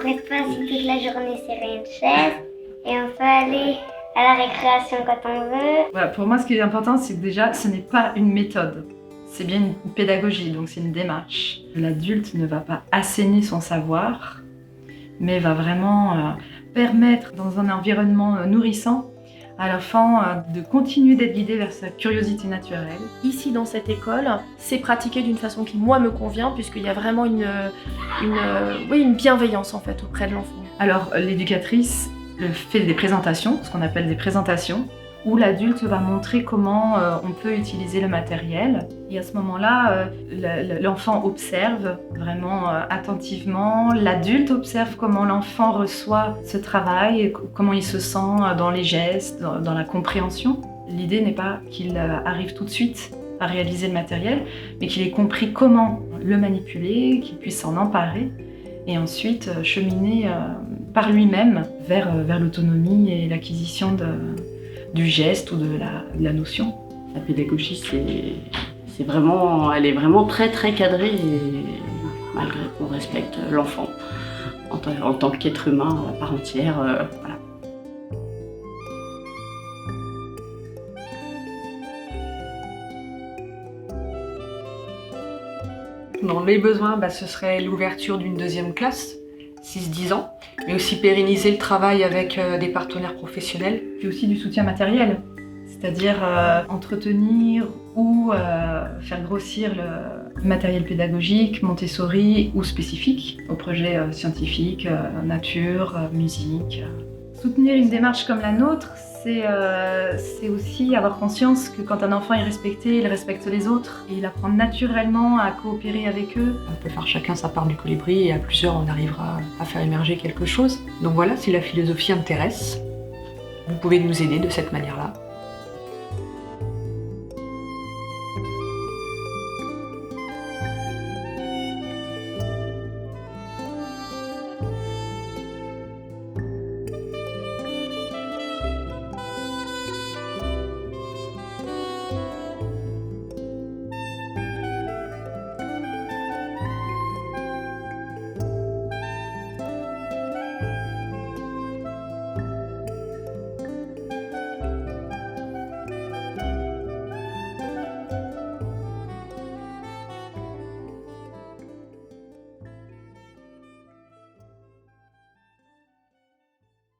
reste pas assis toute la journée sur une chaise et on peut aller à la récréation quand on veut. Voilà, pour moi, ce qui est important, c'est que déjà, ce n'est pas une méthode. C'est bien une pédagogie, donc c'est une démarche. L'adulte ne va pas asséner son savoir, mais va vraiment permettre, dans un environnement nourrissant, à l'enfant de continuer d'être guidé vers sa curiosité naturelle. Ici, dans cette école, c'est pratiqué d'une façon qui, moi, me convient, puisqu'il y a vraiment une bienveillance, en fait, auprès de l'enfant. Alors, l'éducatrice fait des présentations, ce qu'on appelle des présentations, où l'adulte va montrer comment on peut utiliser le matériel. Et à ce moment-là, l'enfant observe vraiment attentivement, l'adulte observe comment l'enfant reçoit ce travail, comment il se sent dans les gestes, dans la compréhension. L'idée n'est pas qu'il arrive tout de suite à réaliser le matériel, mais qu'il ait compris comment le manipuler, qu'il puisse s'en emparer, et ensuite cheminer par lui-même vers l'autonomie et l'acquisition du geste ou de la notion. La pédagogie, elle est vraiment très très cadrée, et malgré qu'on respecte l'enfant en tant qu'être humain à part entière. Voilà. Dans les besoins, ce serait l'ouverture d'une deuxième classe, 6-10 ans, mais aussi pérenniser le travail avec des partenaires professionnels. Puis aussi du soutien matériel, c'est-à-dire entretenir ou faire grossir le matériel pédagogique, Montessori ou spécifique, aux projets scientifiques, nature, musique. Soutenir une démarche comme la nôtre, c'est aussi avoir conscience que quand un enfant est respecté, il respecte les autres et il apprend naturellement à coopérer avec eux. On peut faire chacun sa part du colibri et à plusieurs on arrivera à faire émerger quelque chose. Donc voilà, si la philosophie intéresse, vous pouvez nous aider de cette manière-là.